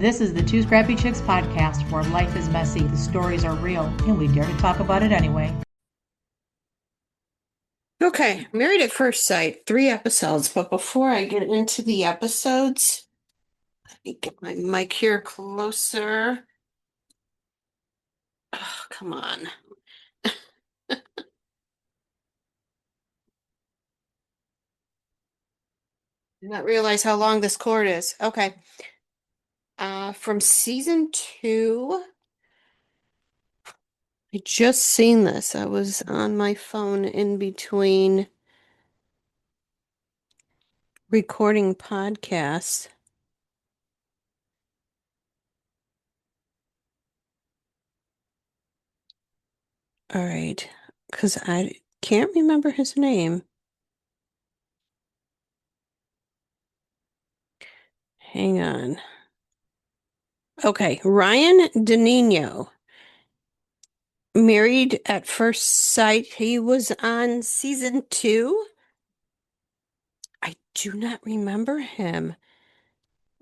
This is the Two Scrappy Chicks podcast where life is messy, the stories are real, and we dare to talk about it anyway. Okay, Married at First Sight, 3 episodes. But before I get into the episodes, let me get my mic here closer. Oh, come on. Did not realize how long this cord is. Okay. From season 2, I just seen this. I was on my phone in between recording podcasts. All right, because I can't remember his name. Hang on. Okay, Ryan DeNino. Married at First Sight. He was on season 2. I do not remember him.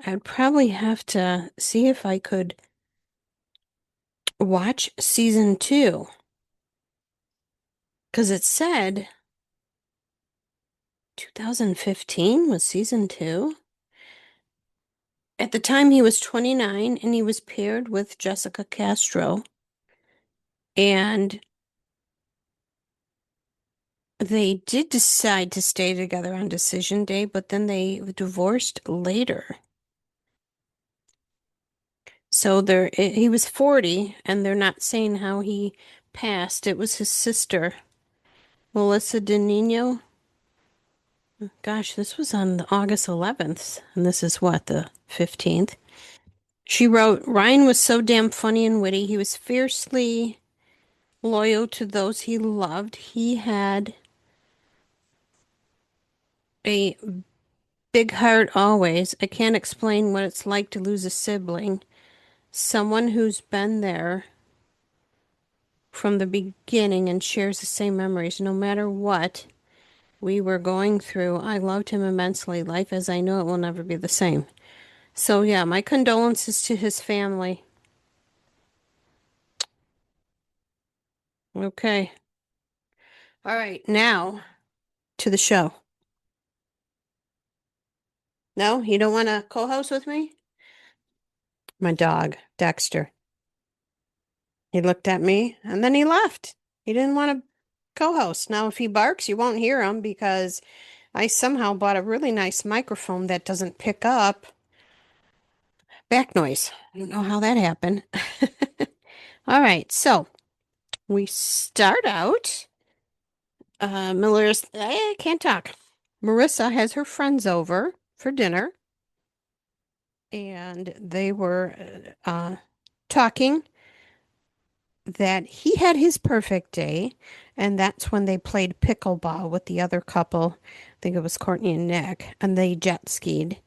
I'd probably have to see if I could watch season 2 because it said 2015 was season 2. At the time, he was 29 and he was paired with Jessica Castro. And they did decide to stay together on decision day, but then they divorced later. So he was 40, and they're not saying how he passed. It was his sister, Melissa DeNino. Gosh, this was on the August 11th, and this is what, the 15th? She wrote, Ryan was so damn funny and witty. He was fiercely loyal to those he loved. He had a big heart always. I can't explain what it's like to lose a sibling. Someone who's been there from the beginning and shares the same memories, no matter what we were going through. I loved him immensely. Life as I know it will never be the same. So, yeah, my condolences to his family. Okay. All right, now to the show. No, you don't want to co-host with me? My dog, Dexter. He looked at me and then he left. He didn't want to co-host. Now, if he barks, you won't hear him because I somehow bought a really nice microphone that doesn't pick up back noise. I don't know how that happened. All right, so we start out. I can't talk. Marissa has her friends over for dinner, and they were talking that he had his perfect day, and that's when they played pickleball with the other couple. I think it was Courtney and Nick, and they jet skied.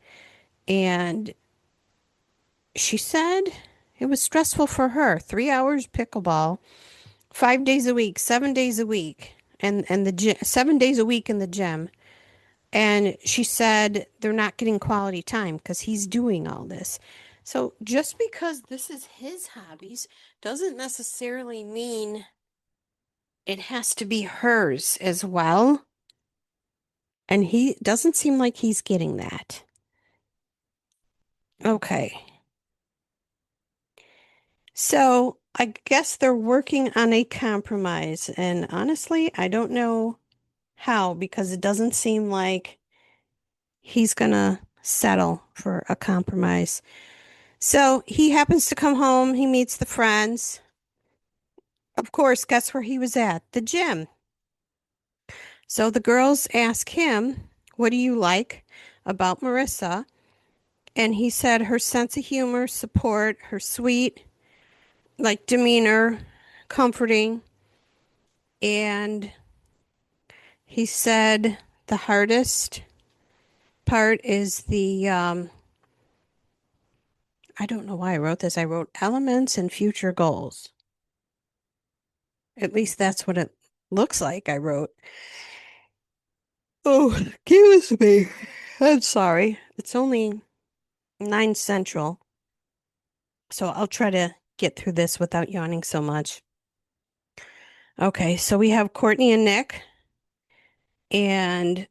And she said it was stressful for her. 3 hours pickleball, 5 days a week, 7 days a week, and the gym, 7 days a week in the gym. And she said they're not getting quality time because he's doing all this. So just because this is his hobbies doesn't necessarily mean it has to be hers as well. And he doesn't seem like he's getting that. Okay. So I guess they're working on a compromise. And honestly, I don't know how because it doesn't seem like he's gonna settle for a compromise. So he happens to come home, he meets the friends. Of course, guess where he was at? The gym. So the girls ask him, what do you like about Marissa? And he said her sense of humor, support, her sweet, like demeanor, comforting. And he said the hardest part is I don't know why I wrote this. I wrote elements and future goals. At least that's what it looks like I wrote. Oh, excuse me. I'm sorry. It's only 9 Central. So I'll try to get through this without yawning so much. Okay, so we have Courtney and Nick, and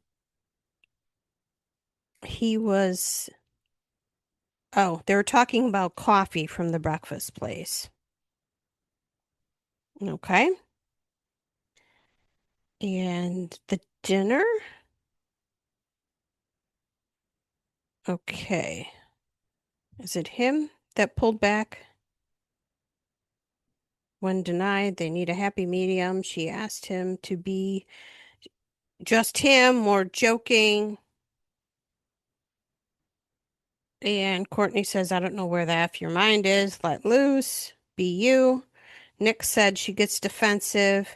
he was, oh, they were talking about coffee from the breakfast place. Okay. And the dinner? Okay. Is it him that pulled back when denied they need a happy medium? She asked him to be just him, more joking. And Courtney says, I don't know where the F your mind is. Let loose. Be you. Nick said she gets defensive,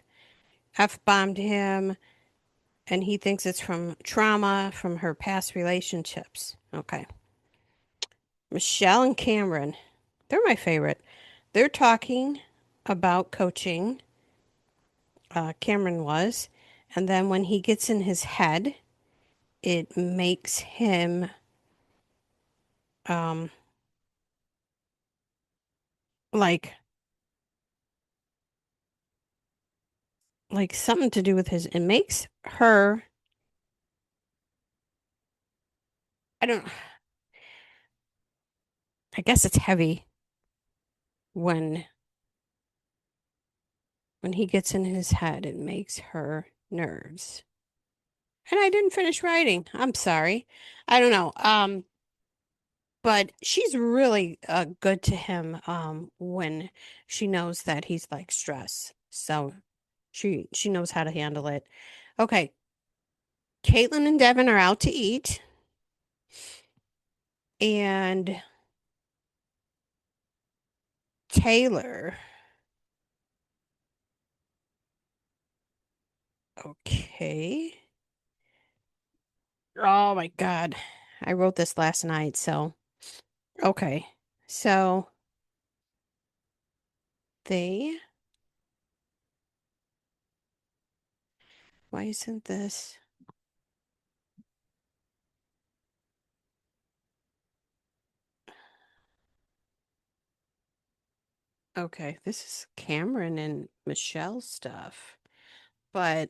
F-bombed him, and he thinks it's from trauma from her past relationships. Okay. Michelle and Cameron, they're my favorite. They're talking about coaching. Cameron was. And then when he gets in his head, it makes him um like something to do with his, it makes her, I don't, I guess it's heavy when he gets in his head, it makes her nerves. And I didn't finish writing. I'm sorry. I don't know. But she's really good to him when she knows that he's like stressed. So she knows how to handle it. Okay, Caitlin and Devin are out to eat, and Taylor. Okay. Oh my God. I wrote this last night, so okay. So they, why isn't this? Okay, this is Cameron and Michelle stuff. But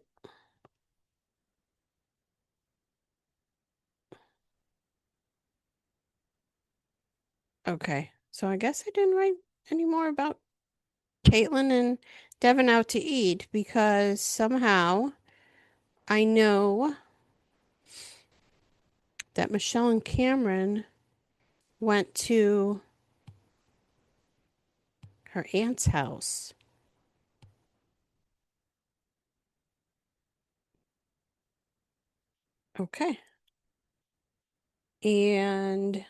okay, so I guess I didn't write any more about Caitlin and Devin out to eat because somehow I know that Michelle and Cameron went to her aunt's house. Okay. And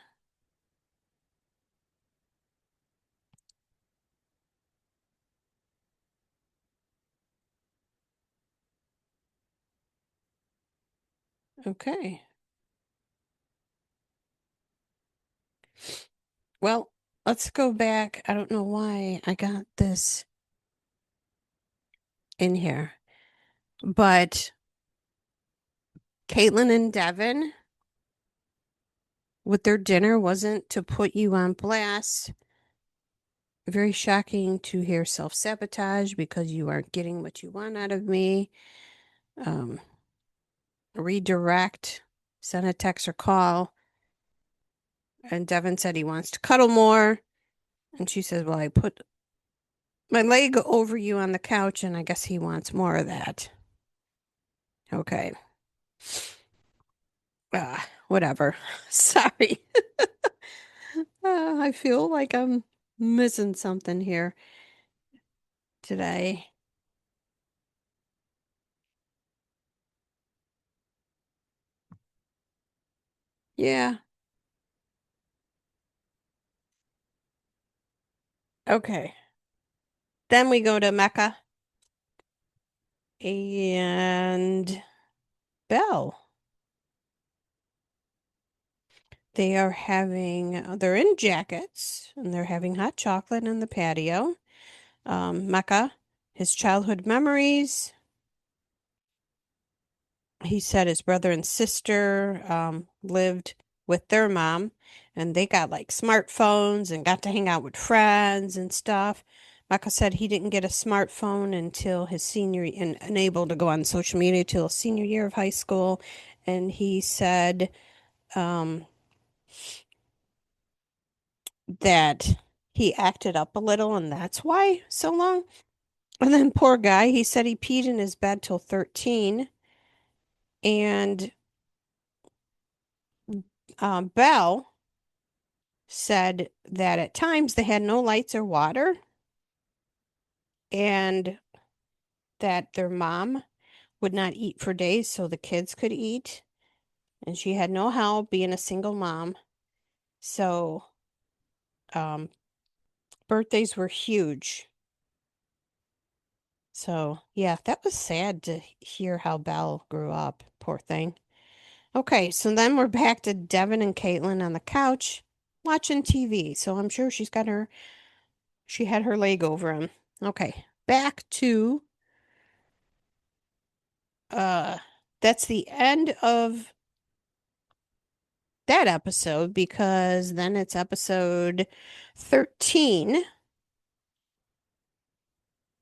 okay. Well, let's go back. I don't know why I got this in here, but Caitlin and Devin with their dinner wasn't to put you on blast. Very shocking to hear self-sabotage because you aren't getting what you want out of me. Um, redirect, send a text or call. And Devin said he wants to cuddle more. And she says, well, I put my leg over you on the couch, and I guess he wants more of that. Okay. Whatever. Sorry. I feel like I'm missing something here today. Yeah. Okay. Then we go to Mecca and Belle. They're in jackets and they're having hot chocolate in the patio. Mecca, his childhood memories. He said his brother and sister lived with their mom, and they got like smartphones and got to hang out with friends and stuff. Michael said he didn't get a smartphone until his senior and able to go on social media till senior year of high school. And he said um, that he acted up a little and that's why so long. And then poor guy, he said he peed in his bed till 13. And Belle said that at times they had no lights or water and that their mom would not eat for days so the kids could eat. And she had no help being a single mom. So, um, birthdays were huge. So, yeah, that was sad to hear how Belle grew up. Poor thing. Okay, so then we're back to Devin and Caitlin on the couch watching TV. So I'm sure she had her leg over him. Okay, back to uh that's the end of that episode because then it's episode 13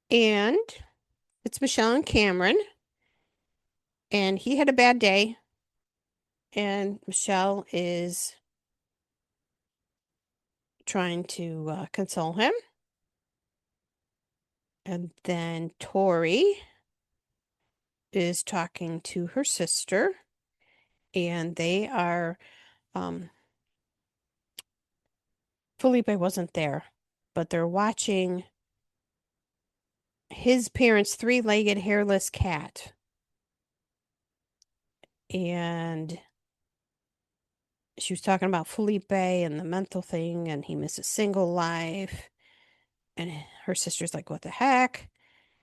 and it's Michelle and Cameron and he had a bad day and Michelle is trying to console him. And then Tori is talking to her sister and they are um Felipe wasn't there, but they're watching his parents' three-legged hairless cat. And she was talking about Felipe and the mental thing, and he misses single life. And her sister's like, what the heck?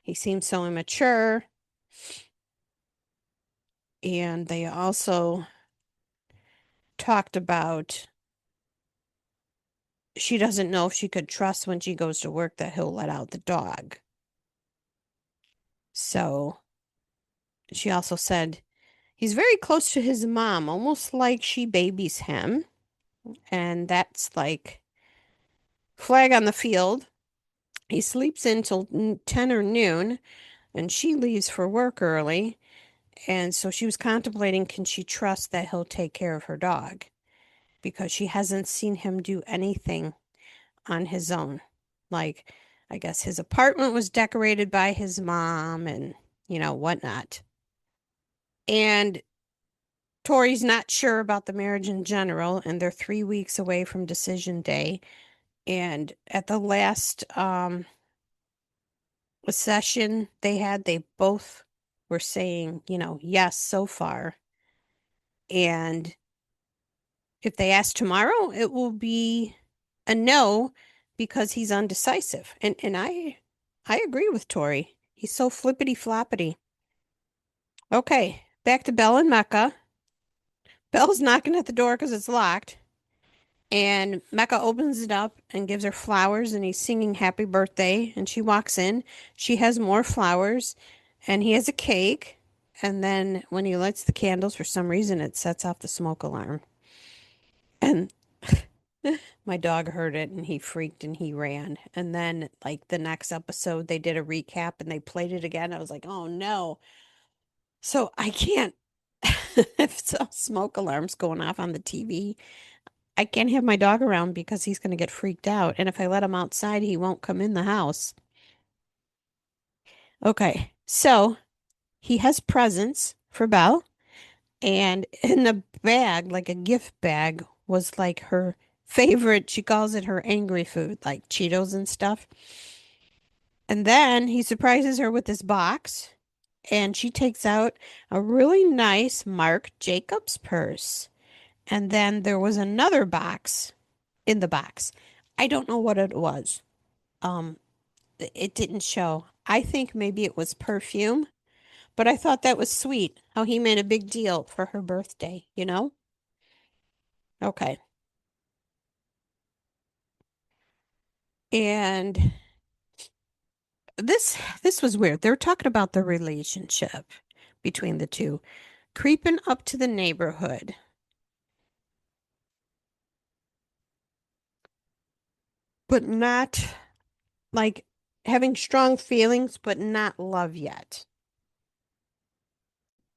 He seems so immature. And they also talked about she doesn't know if she could trust when she goes to work that he'll let out the dog. So she also said he's very close to his mom, almost like she babies him. And that's like flag on the field. He sleeps until 10 or noon, and she leaves for work early. And so she was contemplating, can she trust that he'll take care of her dog? Because she hasn't seen him do anything on his own. Like, I guess his apartment was decorated by his mom and, whatnot. And Tori's not sure about the marriage in general, and they're 3 weeks away from decision day. And at the last session they had, they both were saying, yes, so far. And if they ask tomorrow, it will be a no because he's undecisive. And I agree with Tori. He's so flippity floppity. Okay, back to Belle and Mecca. Belle's knocking at the door because it's locked. And Mecca opens it up and gives her flowers, and he's singing happy birthday. And she walks in. She has more flowers, and he has a cake. And then when he lights the candles, for some reason, it sets off the smoke alarm. And my dog heard it and he freaked and he ran. And then, like, the next episode, they did a recap and they played it again. I was like, oh no. So I can't, if smoke alarms going off on the TV, I can't have my dog around because he's going to get freaked out. And if I let him outside, he won't come in the house. Okay. So he has presents for Belle. And in the bag, like a gift bag, was like her favorite, she calls it her angry food, like Cheetos and stuff. And then he surprises her with this box, and she takes out a really nice Marc Jacobs purse. And then there was another box in the box. I don't know what it was. Um, it didn't show. I think maybe it was perfume, but I thought that was sweet how he made a big deal for her birthday, you know? Okay. And this was weird. They were talking about the relationship between the two, creeping up to the neighborhood. but not like having strong feelings, but not love yet.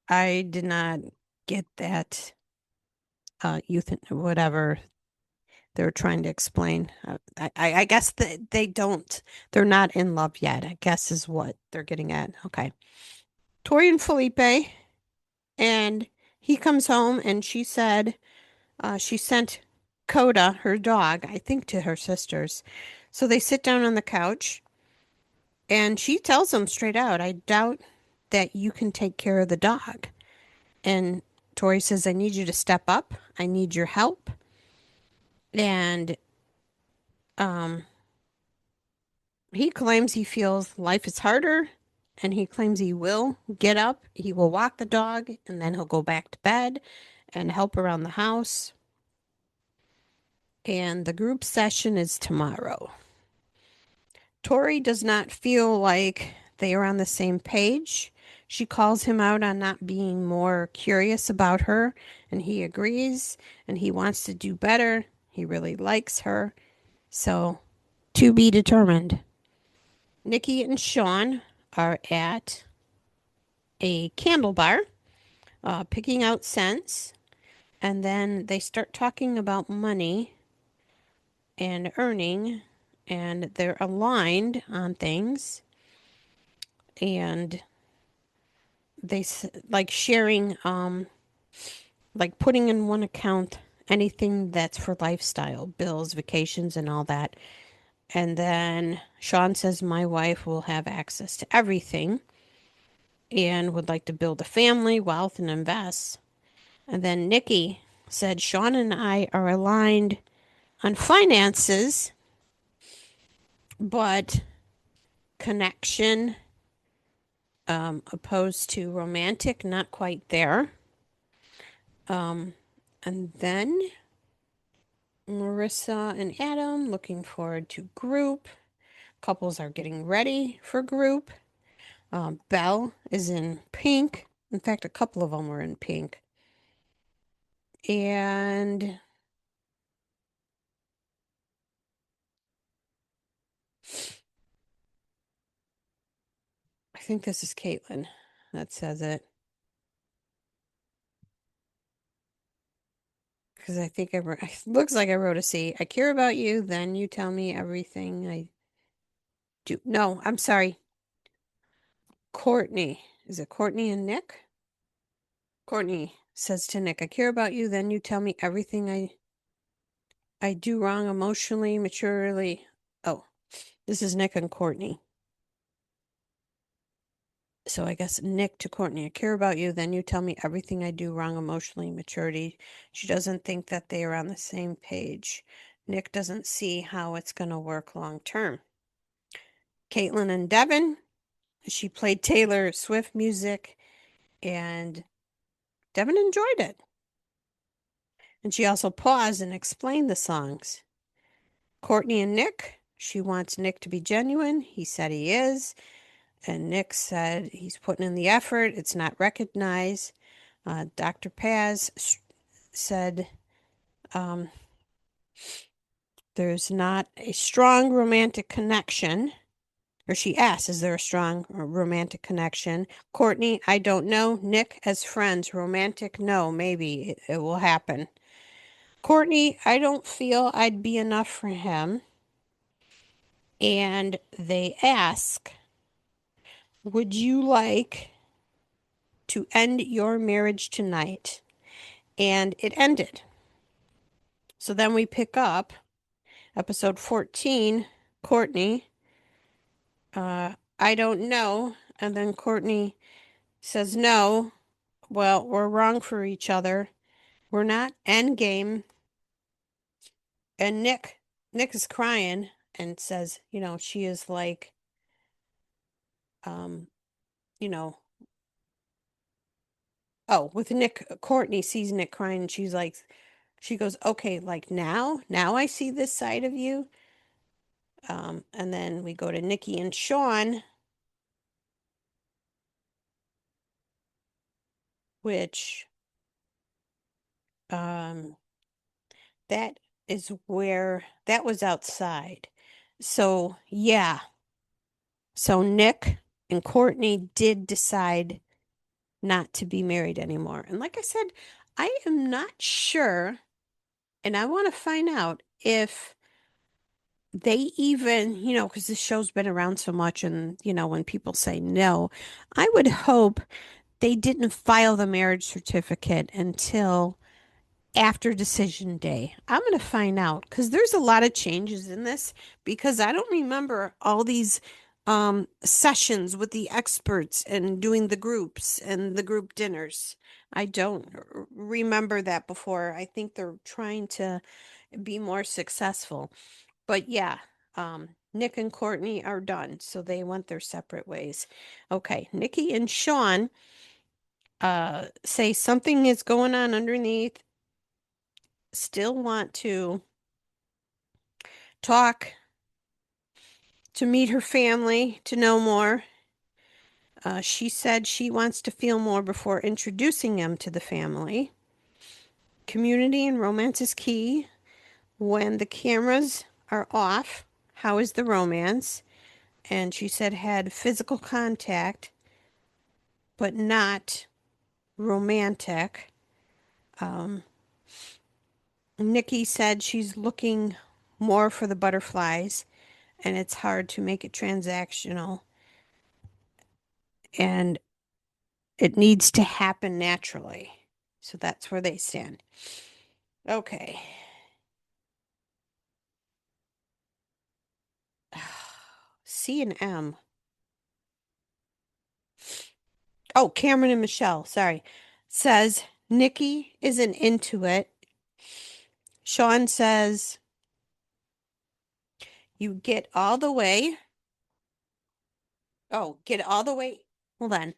I did not get that youth, whatever they're trying to explain. I guess that they're not in love yet, I guess is what they're getting at. Okay. Tori and Felipe, and he comes home and she said she sent Coda, her dog, I think to her sisters. So they sit down on the couch and she tells them straight out, I doubt that you can take care of the dog. And Tori says, I need you to step up. I need your help. And um, he claims he feels life is harder and he claims he will get up. He will walk the dog and then he'll go back to bed and help around the house. And the group session is tomorrow. Tori does not feel like they are on the same page. She calls him out on not being more curious about her, and he agrees, and he wants to do better. He really likes her. So, to be determined. Nikki and Shawn are at a candle bar, picking out scents, and then they start talking about money and earning, and they're aligned on things, and they like sharing, like putting in one account anything that's for lifestyle, bills, vacations, and all that. And then Shawn says, my wife will have access to everything and would like to build a family, wealth, and invest. And then Nikki said, Shawn and I are aligned on finances, but connection, opposed to romantic, not quite there. And then Marissa and Adam looking forward to group. Couples are getting ready for group. Belle is in pink. In fact, a couple of them were in pink. And I think this is Caitlin that says it. Because I think it looks like I wrote a C. I care about you, then you tell me everything I do. No, I'm sorry. Courtney. Is it Courtney and Nick? Courtney says to Nick, I care about you, then you tell me everything I do wrong emotionally, maturely. Oh, this is Nick and Courtney. So I guess Nick to Courtney, I care about you, then you tell me everything I do wrong emotionally, maturity. She doesn't think that they are on the same page. Nick doesn't see how it's going to work long term. Caitlin and Devin, she played Taylor Swift music and Devin enjoyed it. And she also paused and explained the songs. Courtney and Nick, she wants Nick to be genuine. He said he is. And Nick said he's putting in the effort. It's not recognized. Dr. Paz said there's not a strong romantic connection. Or she asked, is there a strong romantic connection? Courtney, I don't know. Nick, as friends, romantic, no, maybe it will happen. Courtney, I don't feel I'd be enough for him. And they ask, would you like to end your marriage tonight? And it ended. So then we pick up episode 14, Courtney. I don't know. And then Courtney says, no, well, we're wrong for each other. We're not end game. And Nick is crying and says, she is like, um, you know, oh, with Nick, Courtney sees Nick crying and she's like, she goes, okay, like now I see this side of you. And then we go to Nikki and Shawn, which um that is where that was outside. So, yeah. So Nick and Courtney did decide not to be married anymore. And like I said, I am not sure, and I want to find out if they even, because this show's been around so much, and, when people say no, I would hope they didn't file the marriage certificate until after decision day. I'm going to find out because there's a lot of changes in this because I don't remember all these sessions with the experts and doing the groups and the group dinners. I don't remember that before. I think they're trying to be more successful. But yeah, Nick and Courtney are done, so they went their separate ways. Okay, Nikki and Shawn say something is going on underneath, still want to talk, to meet her family, to know more. She said she wants to feel more before introducing him to the family. Community and romance is key. When the cameras are off, how is the romance? And she said had physical contact, but not romantic. Um, Nikki said she's looking more for the butterflies, and it's hard to make it transactional, and it needs to happen naturally. So that's where they stand. Okay. C and M. Oh, Cameron and Michelle, sorry. Says Nikki isn't into it. Shawn says you get all the way. Oh, get all the way. Hold on.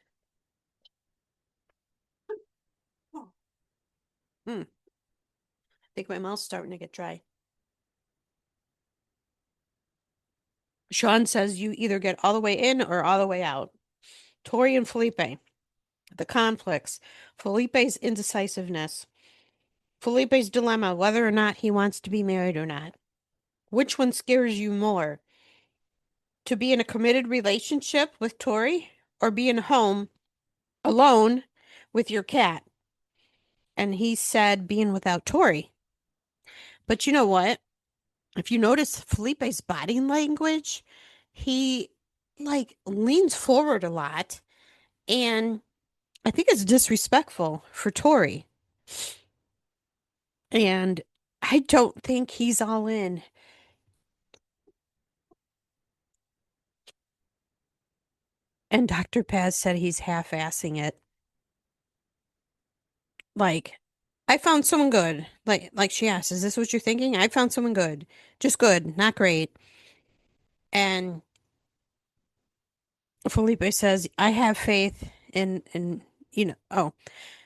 Oh, I think my mouth's starting to get dry. Shawn says you either get all the way in or all the way out. Tori and Felipe, the conflicts, Felipe's indecisiveness, Felipe's dilemma, whether or not he wants to be married or not. Which one scares you more? To be in a committed relationship with Tori or be in home alone with your cat? And he said being without Tori. But you know what? If you notice Felipe's body language, he like leans forward a lot, and I think it's disrespectful for Tori. And I don't think he's all in. And Dr. Paz said he's half-assing it. Like, I found someone good. Like she asked, is this what you're thinking? I found someone good. Just good, not great. And Felipe says, I have faith in,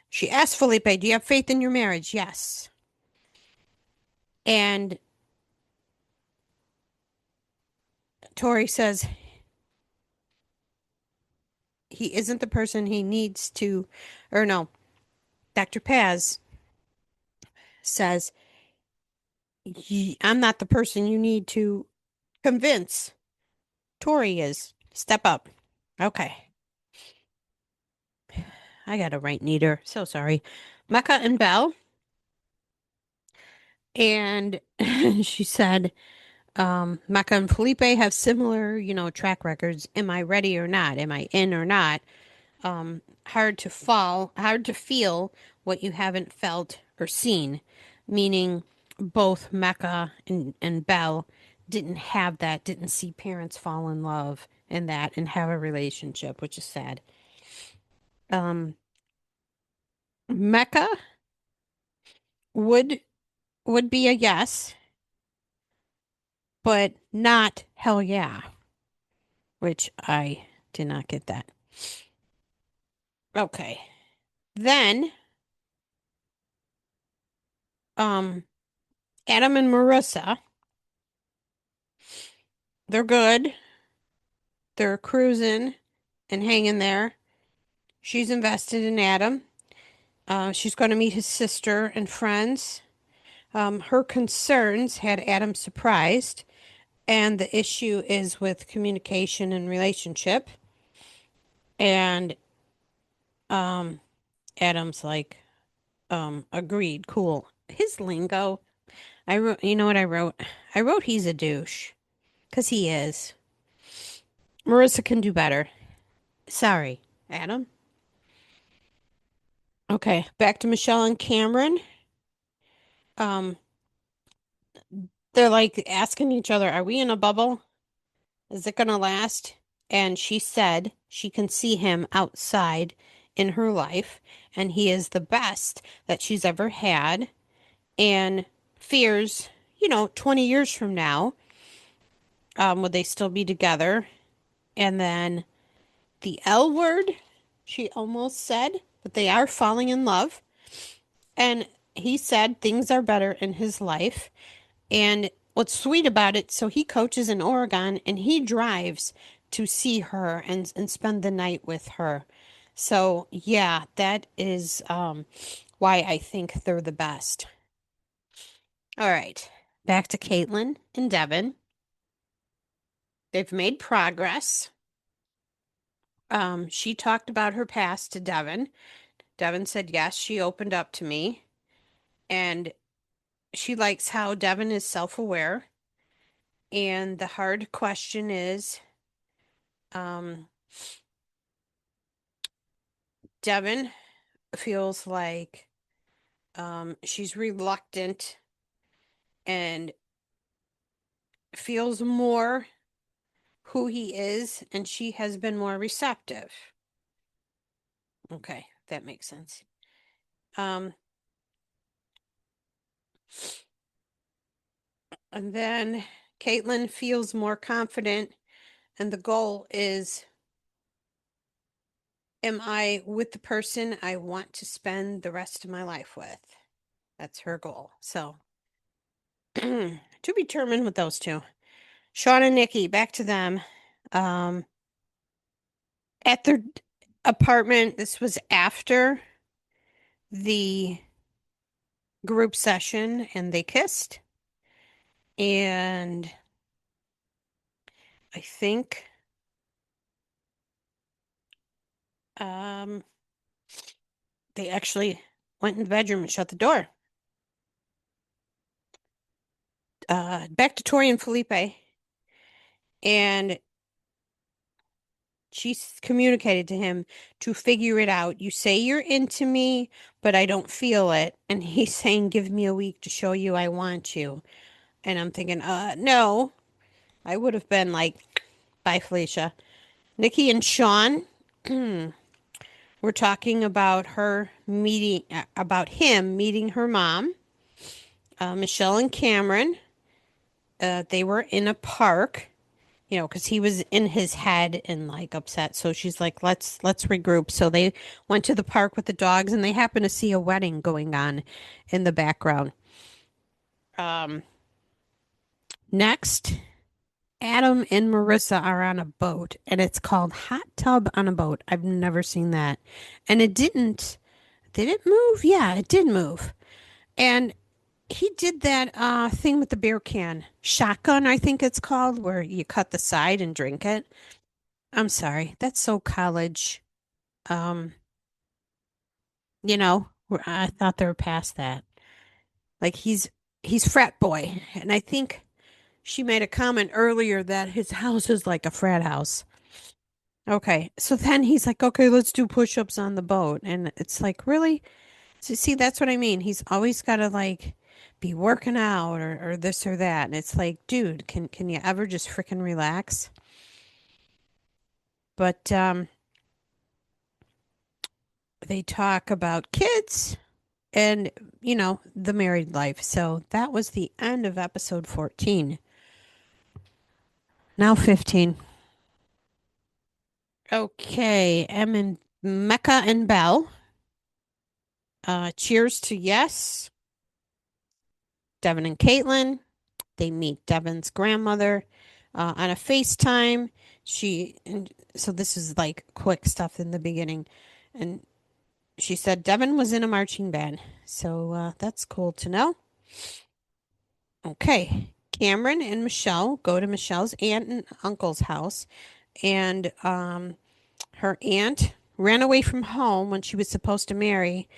she asked Felipe, do you have faith in your marriage? Yes. And Tori says he isn't the person he needs to, or no, Dr. Paz says, I'm not the person you need to convince. Tori is. Step up. Okay. I got to write neater. So sorry. Mecca and Belle. And she said, Mecca and Felipe have similar, track records. Am I ready or not? Am I in or not? Hard to feel what you haven't felt or seen, meaning both Mecca and Belle didn't have that, didn't see parents fall in love and that and have a relationship, which is sad. Um, Mecca would would be a yes, but not hell yeah, which I did not get that. Okay. Then, um, Adam and Marissa, they're good. They're cruising and hanging there. She's invested in Adam. She's going to meet his sister and friends. Her concerns had Adam surprised, And the issue is with communication and relationship. And um, Adam's like, agreed, cool. His lingo, I wrote, you know what I wrote? I wrote he's a douche, 'cause he is. Marissa can do better. Sorry, Adam. Okay, back to Michelle and Cameron. Um, they're like asking each other, are we in a bubble? Is it gonna last? And she said she can see him outside in her life, and he is the best that she's ever had, and fears, 20 years from now, would they still be together? And then the L word, she almost said, but they are falling in love. And he said things are better in his life. And what's sweet about it, so he coaches in Oregon and he drives to see her and spend the night with her. So, yeah, that is why I think they're the best. All right, back to Caitlin and Devin. They've made progress. She talked about her past to Devin. Devin said, yes, she opened up to me. And she likes how Devin is self-aware. And the hard question is, um, Devin feels like she's reluctant and feels more who he is, and she has been more receptive. Okay, that makes sense. Um, and then Caitlin feels more confident, and the goal is, am I with the person I want to spend the rest of my life with? That's her goal. So, to be determined with those two. Shawn and Nikki, back to them. Um, at their apartment, this was after the group session, and they kissed. And I think um, they actually went in the bedroom and shut the door. Back to Tori and Felipe. And she communicated to him to figure it out. You say you're into me, but I don't feel it. And he's saying, give me a week to show you I want you. And I'm thinking, no. I would have been like, bye, Felicia. Nikki and Shawn, we're talking about her meeting, about him meeting her mom. Michelle and Cameron, they were in a park, because he was in his head and like upset. So she's like, let's regroup. So they went to the park with the dogs, and they happened to see a wedding going on in the background. Um, Next, Adam and Marissa are on a boat, and it's called Hot Tub on a Boat. I've never seen that. And did it move? Yeah, it did move. And he did that thing with the beer can. Shotgun, I think it's called, where you cut the side and drink it. I'm sorry. That's so college. Um, I thought they were past that. Like he's frat boy. And I think she made a comment earlier that his house is like a frat house. Okay. So then he's like, okay, let's do push-ups on the boat. And it's like, really? So see, that's what I mean. He's always got to like be working out or this or that. And it's like, dude, can you ever just freaking relax? But they talk about kids and, the married life. So that was the end of episode 14. Now 15. Okay, Em and Mecca and Belle. Cheers to yes. Devin and Caitlin. They meet Devin's grandmother on a FaceTime. And so this is like quick stuff in the beginning. And she said Devin was in a marching band. So that's cool to know. Okay. Cameron and Michelle go to Michelle's aunt and uncle's house, and her aunt ran away from home when she was supposed to marry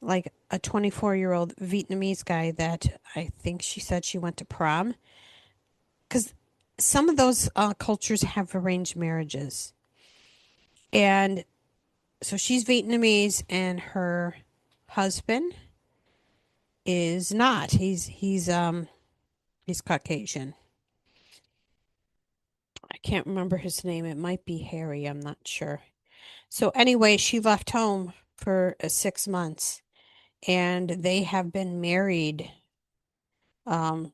like a 24-year-old Vietnamese guy that I think she said she went to prom. Because some of those cultures have arranged marriages. And so she's Vietnamese, and her husband is not. He's Caucasian. I can't remember his name. It might be Harry. I'm not sure. So anyway, she left home for 6 months, and they have been married um,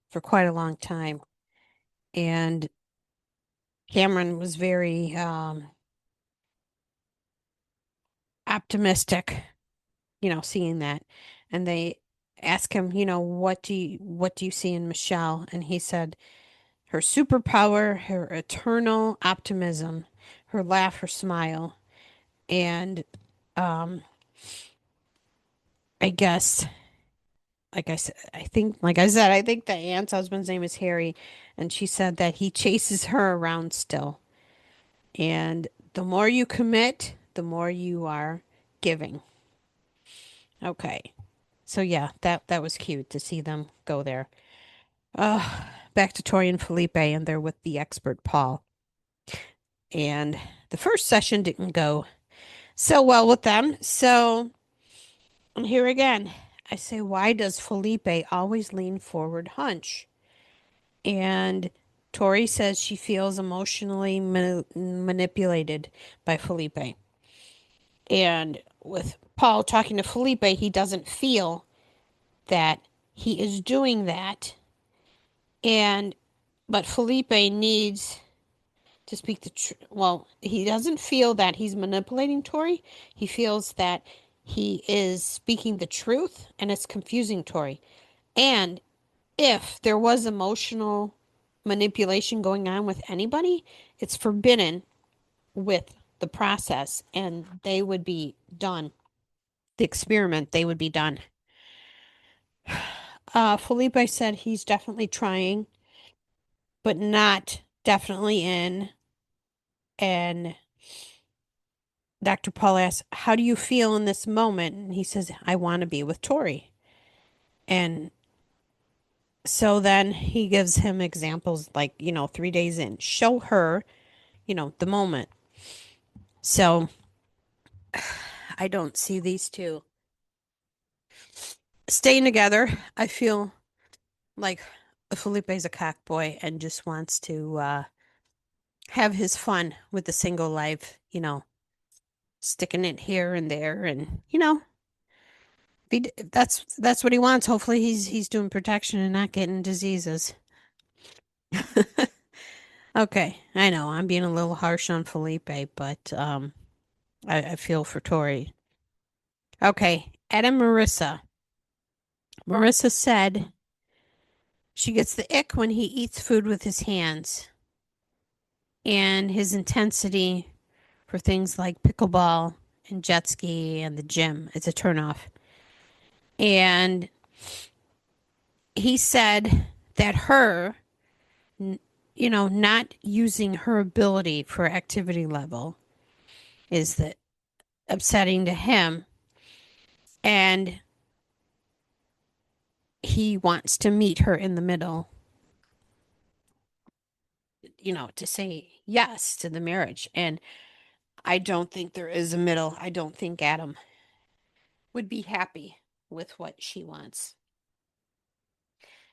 for quite a long time. And Cameron was very optimistic, seeing that. And they asked him, what do you see in Michelle? And he said, her superpower, her eternal optimism, her laugh, her smile, and um, I guess, I think the aunt's husband's name is Harry, and she said that he chases her around still. And the more you commit, the more you are giving. Okay. So yeah, that was cute to see them go there. Back to Tori and Felipe, and they're with the expert Paul. And the first session didn't go so well with them. So here again, I say, why does Felipe always lean forward hunch? And Tori says she feels emotionally manipulated by Felipe. And with Paul talking to Felipe, he doesn't feel that he is doing that. And but Felipe needs to speak the truth. Well, he doesn't feel that he's manipulating Tori. He feels that he is speaking the truth, and it's confusing Tori. And if there was emotional manipulation going on with anybody, it's forbidden with the process, and they would be done. The experiment, they would be done. Felipe said he's definitely trying, but not definitely in. And Dr. Paul asks, how do you feel in this moment? And he says, I want to be with Tori. And so then he gives him examples like, 3 days in, show her, the moment. So I don't see these two staying together. I feel like Felipe's a cock boy and just wants to have his fun with the single life, sticking it here and there, and that's what he wants. Hopefully, he's doing protection and not getting diseases. Okay, I know I'm being a little harsh on Felipe, but I feel for Tori. Okay, Ed and Marissa. Marissa said she gets the ick when he eats food with his hands, and his intensity for things like pickleball and jet ski and the gym. It's a turnoff. And he said that not using her ability for activity level is that upsetting to him. And he wants to meet her in the middle, to say yes to the marriage. And I don't think there is a middle. I don't think Adam would be happy with what she wants.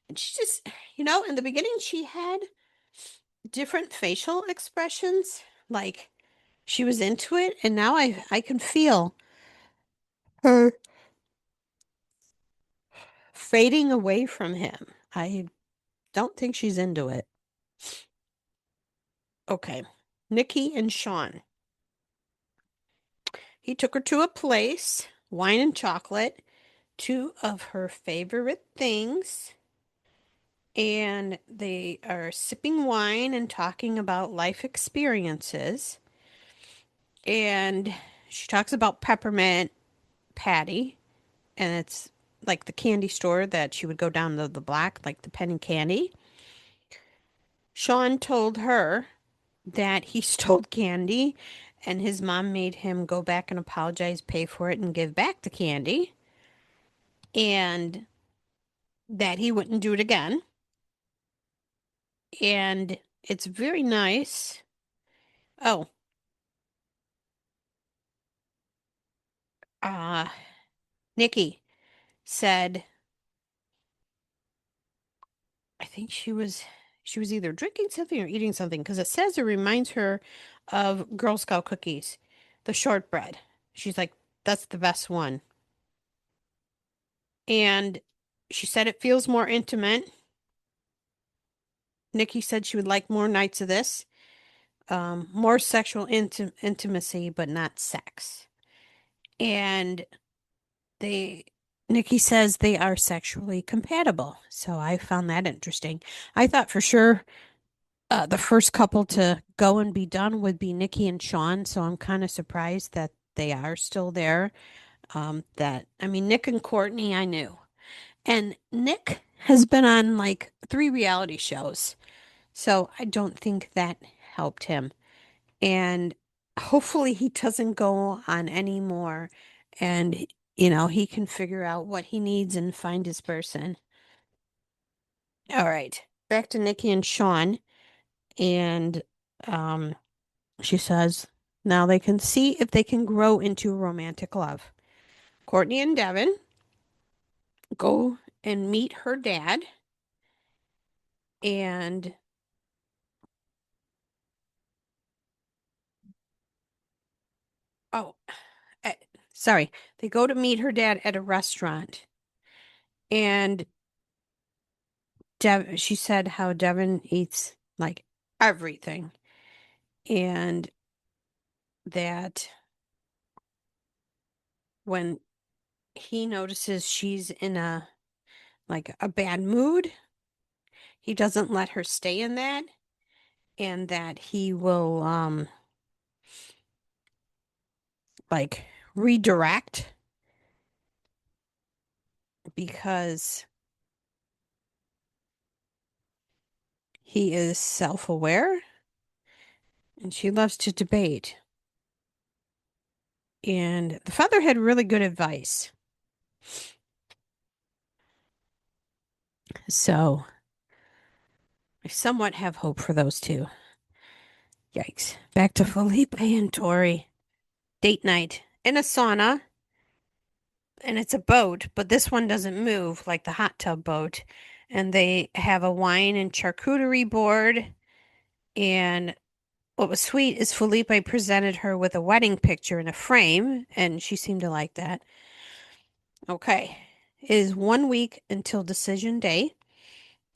And she just, in the beginning, she had different facial expressions. Like she was into it. And now I can feel her fading away from him. I don't think she's into it. Okay. Nikki and Shawn. He took her to a place, wine and chocolate, two of her favorite things. And they are sipping wine and talking about life experiences. And she talks about peppermint patty. And it's like the candy store that she would go down the block, like the penny candy. Shawn told her that he stole candy and his mom made him go back and apologize, pay for it, and give back the candy, and that he wouldn't do it again. And it's very nice. Oh, uh, Nikki said, I think she was either drinking something or eating something because it says it reminds her of Girl Scout cookies, the shortbread. She's like, that's the best one. And she said it feels more intimate. Nikki said she would like more nights of this, more sexual intimacy, but not sex. And they, Nikki says they are sexually compatible. So I found that interesting. I thought for sure the first couple to go and be done would be Nikki and Shawn. So I'm kind of surprised that they are still there. I mean, Nick and Courtney, I knew. And Nick has been on like 3 reality shows. So I don't think that helped him. And hopefully he doesn't go on any more and he can figure out what he needs and find his person. All right. Back to Nikki and Shawn. And um she says now they can see if they can grow into a romantic love. Courtney and Devin go and meet her dad and oh, eh, sorry. They go to meet her dad at a restaurant and she said how Devin eats like everything and that when he notices she's in a bad mood, he doesn't let her stay in that and that he will like redirect because he is self-aware and she loves to debate. And the father had really good advice. So I somewhat have hope for those two. Yikes. Back to Felipe and Tori. Date night in a sauna. And it's a boat, but this one doesn't move like the hot tub boat. And they have a wine and charcuterie board. And what was sweet is Felipe presented her with a wedding picture in a frame, and she seemed to like that. Okay. It is 1 week until decision day,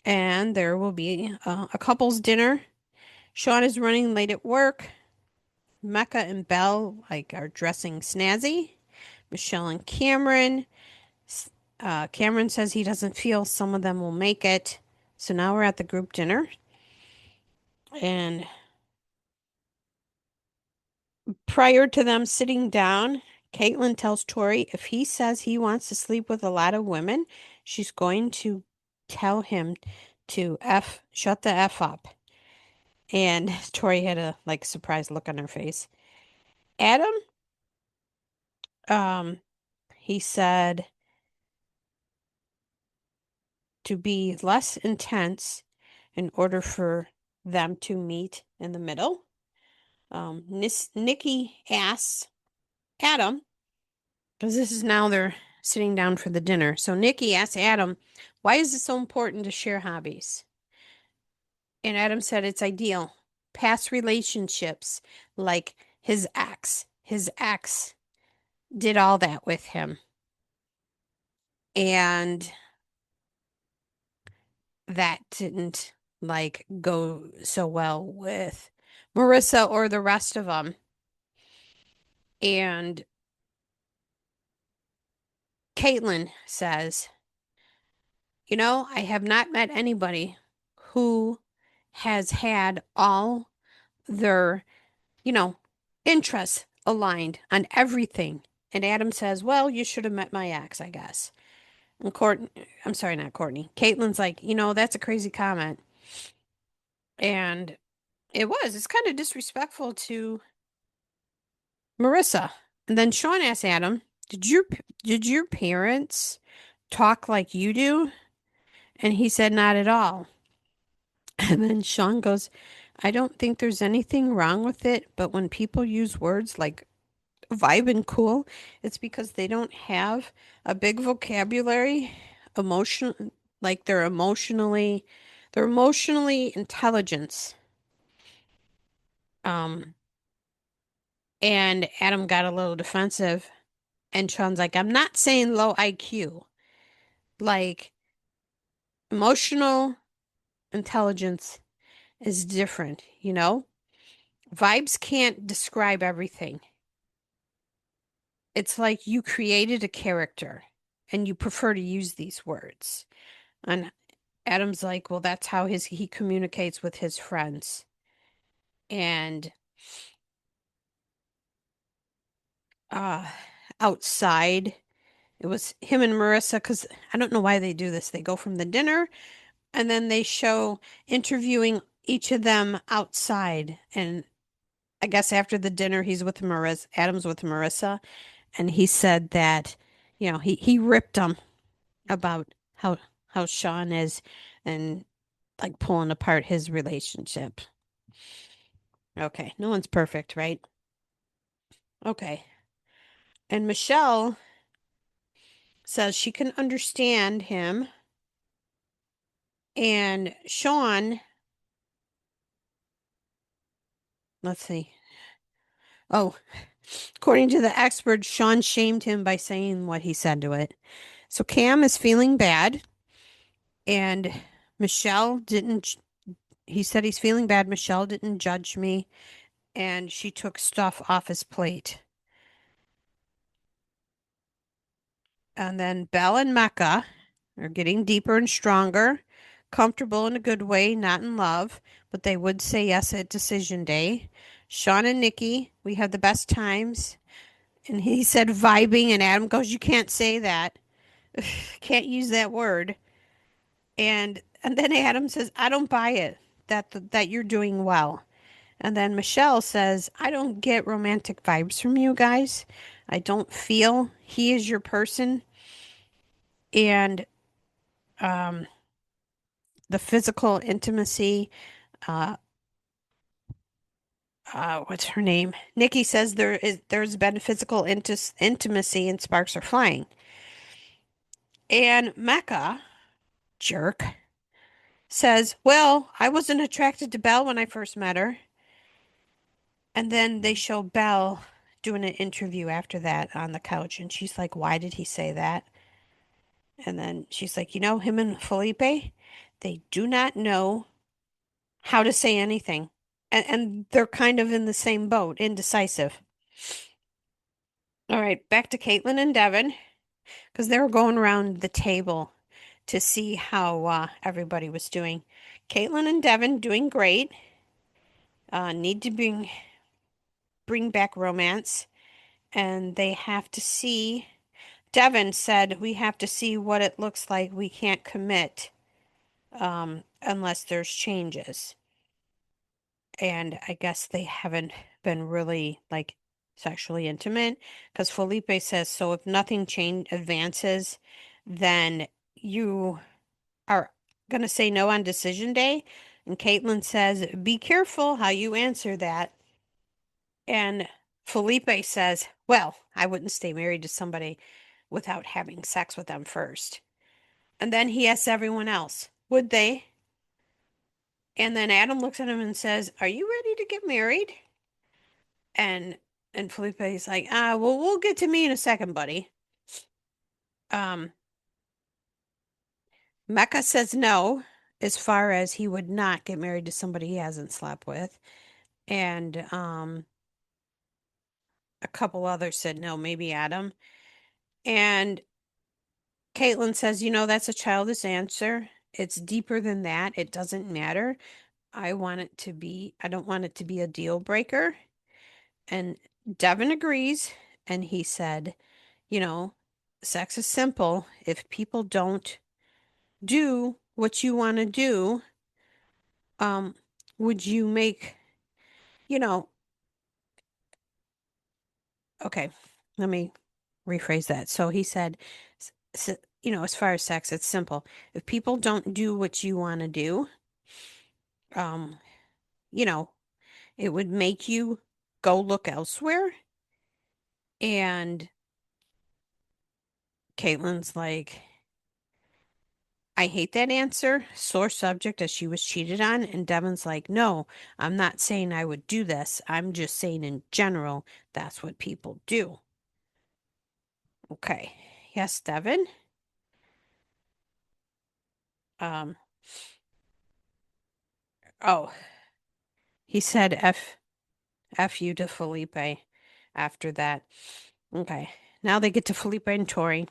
and there will be a couple's dinner. Shawn is running late at work. Mecca and Belle are dressing snazzy. Michelle and Cameron. Cameron says he doesn't feel some of them will make it. So now we're at the group dinner, and prior to them sitting down, Caitlin tells Tori if he says he wants to sleep with a lot of women, she's going to tell him to shut the F up. And Tori had a surprised look on her face. Adam, um, he said to be less intense in order for them to meet in the middle. Nikki asks Adam, because this is now they're sitting down for the dinner. So Nikki asks Adam, why is it so important to share hobbies? And Adam said it's ideal. Past relationships, like his ex did all that with him. And that didn't go so well with Marissa or the rest of them. And Caitlin says, I have not met anybody who has had all their, you know, interests aligned on everything. And Adam says, well, you should have met my ex, I guess. And I'm sorry, not Courtney. Caitlin's like, that's a crazy comment. And it's kind of disrespectful to Marissa. And then Shawn asked Adam, did your parents talk like you do? And he said, not at all. And then Shawn goes, I don't think there's anything wrong with it, but when people use words like vibe and cool, it's because they don't have a big vocabulary, emotion, like they're emotionally intelligent. Um, and Adam got a little defensive, and Shawn's like, I'm not saying low IQ, like emotional intelligence is different, you know? Vibes can't describe everything. It's like you created a character and you prefer to use these words. And Adam's like, well, that's how he communicates with his friends. And uh outside, it was him and Marissa, because I don't know why they do this. They go from the dinner and then they show interviewing each of them outside. And I guess after the dinner, he's with Marissa, Adam's with Marissa, and he said that, he ripped him about how Shawn is and like pulling apart his relationship. Okay, no one's perfect, right? Okay. And Michelle says she can understand him. And Shawn, let's see. Oh, according to the expert, Shawn shamed him by saying what he said to it. So Cam is feeling bad, and Michelle didn't. He said he's feeling bad. Michelle didn't judge me, and she took stuff off his plate. And then Belle and Mecca are getting deeper and stronger, comfortable in a good way, not in love, but they would say yes at decision day. Shawn and Nikki, we had the best times. And he said vibing, and Adam goes, you can't say that. Can't use that word. And then Adam says, I don't buy it that you're doing well. And then Michelle says, I don't get romantic vibes from you guys. I don't feel he is your person. And um, the physical intimacy, uh, what's her name? Nikki says there's been physical intimacy and sparks are flying. And Mecca, jerk, says, well, I wasn't attracted to Belle when I first met her. And then they show Belle doing an interview after that on the couch. And she's like, why did he say that? And then she's like, him and Felipe, they do not know how to say anything. And they're kind of in the same boat, indecisive. All right, back to Caitlin and Devin, because they were going around the table to see how everybody was doing. Caitlin and Devin doing great. Need to bring back romance, and they have to see. Devin said we have to see what it looks like. We can't commit unless there's changes. And I guess they haven't been really like sexually intimate because Felipe says, so if nothing advances, then you are going to say no on decision day. And Caitlin says, be careful how you answer that. And Felipe says, well, I wouldn't stay married to somebody without having sex with them first. And then he asks everyone else, would they? And then Adam looks at him and says, are you ready to get married? And and Felipe's like, well, we'll get to me in a second, buddy. Um, Mecca says no, as far as he would not get married to somebody he hasn't slept with. And a couple others said no, maybe Adam. And Caitlin says, that's a childish answer. It's deeper than that. It doesn't matter. I don't want it to be a deal breaker. And Devin agrees. And he said, you know, sex is simple. If people don't do what you want to do, um, would you make, you know, okay, let me rephrase that. So he said, as far as sex, it's simple. If people don't do what you want to do, um, you know, it would make you go look elsewhere. And Caitlin's like, I hate that answer. Sore subject as she was cheated on. And Devin's like, no, I'm not saying I would do this. I'm just saying in general, that's what people do. Okay. Yes, Devin. Um, oh, he said F you to Felipe after that. Okay. Now they get to Felipe and Tori.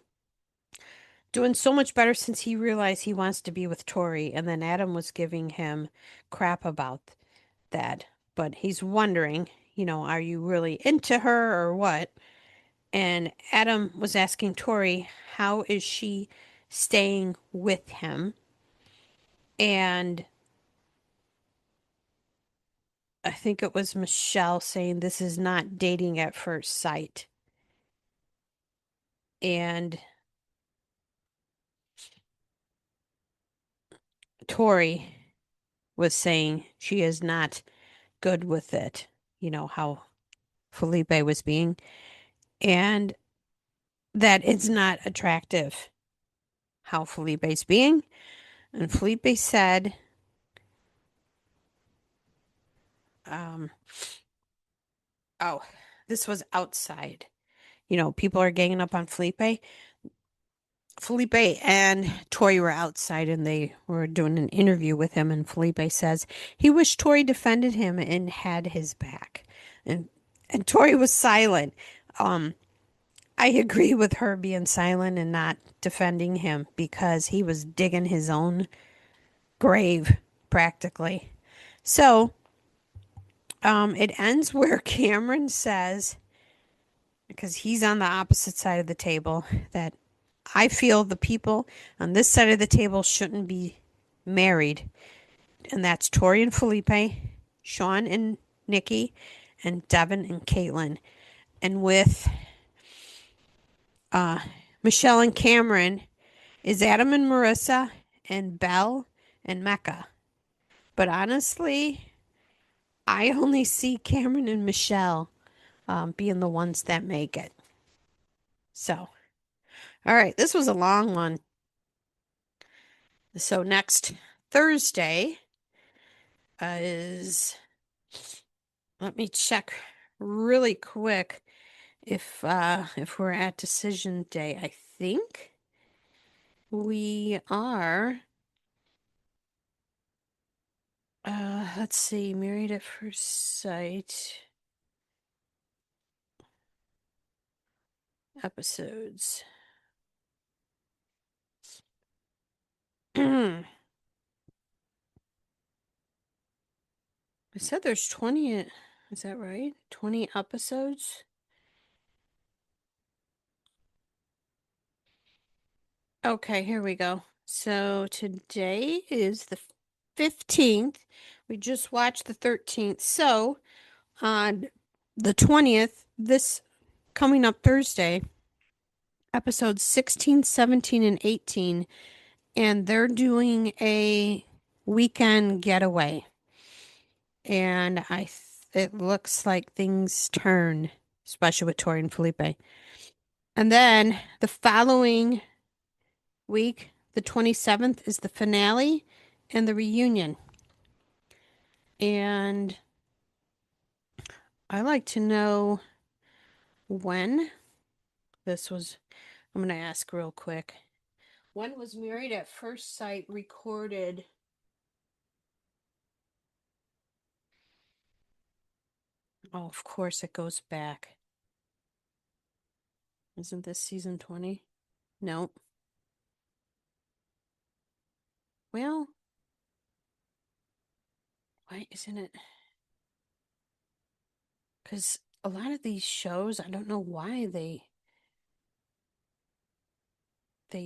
Doing so much better since he realized he wants to be with Tori. And then Adam was giving him crap about that. But he's wondering, are you really into her or what? And Adam was asking Tori, how is she staying with him? And I think it was Michelle saying this is not dating at first sight. And Tori was saying she is not good with it, how Felipe was being, and that it's not attractive how Felipe's being. And Felipe said, um, oh, this was outside. People are ganging up on Felipe. Felipe and Tori were outside and they were doing an interview with him. And Felipe says he wished Tori defended him and had his back. And Tori was silent. Um, I agree with her being silent and not defending him because he was digging his own grave practically. So it ends where Cameron says, because he's on the opposite side of the table, that I feel the people on this side of the table shouldn't be married. And that's Tori and Felipe, Shawn and Nikki, and Devin and Caitlin. And with uh, Michelle and Cameron is Adam and Marissa and Belle and Mecca. But honestly, I only see Cameron and Michelle being the ones that make it. So, all right, this was a long one. So next Thursday is, let me check really quick if we're at decision day. I think we are. Let's see, Married at First Sight episodes. I said there's 20, is that right? 20 episodes? Okay, here we go. So today is the 15th. We just watched the 13th. So on the 20th, this coming up Thursday, episodes 16, 17, and 18, and they're doing a weekend getaway. And it looks like things turn, especially with Tori and Felipe. And then the following week, the 27th, is the finale and the reunion. And I like to know when this was. I'm going to ask real quick. When was Married at First Sight recorded? Oh, of course it goes back. Isn't this season 20? No. Well, why isn't it? Because a lot of these shows, I don't know why they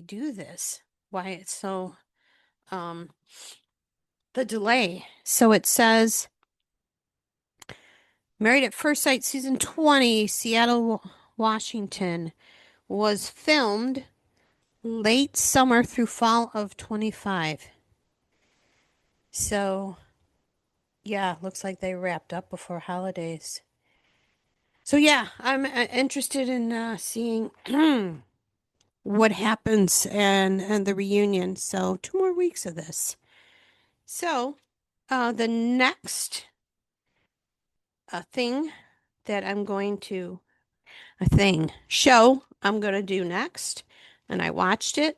do this. Why it's so um the delay. So it says Married at First Sight season 20, Seattle, Washington, was filmed late summer through fall of 25. So, yeah, looks like they wrapped up before holidays. So, yeah, I'm interested in seeing what happens and the reunion. So, 2 more weeks of this. So, the next thing that I'm going to, show I'm going to do next, and I watched it.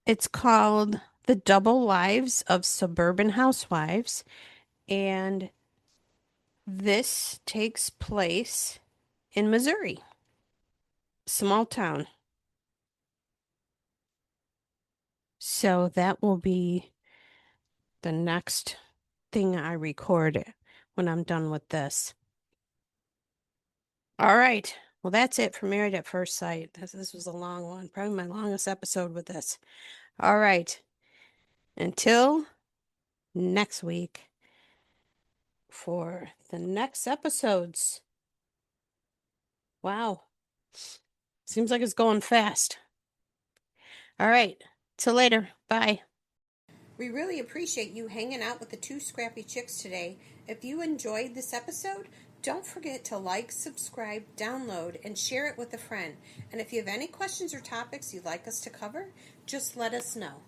It's called The Double Lives of Suburban Housewives, and this takes place in Missouri, small town. So that will be the next thing I record when I'm done with this. All right. Well, that's it for Married at First Sight. This was a long one, probably my longest episode with this. All right. Until next week for the next episodes. Wow. Seems like it's going fast. All right. Till later. Bye. We really appreciate you hanging out with the two scrappy chicks today. If you enjoyed this episode, don't forget to like, subscribe, download, and share it with a friend. And if you have any questions or topics you'd like us to cover, just let us know.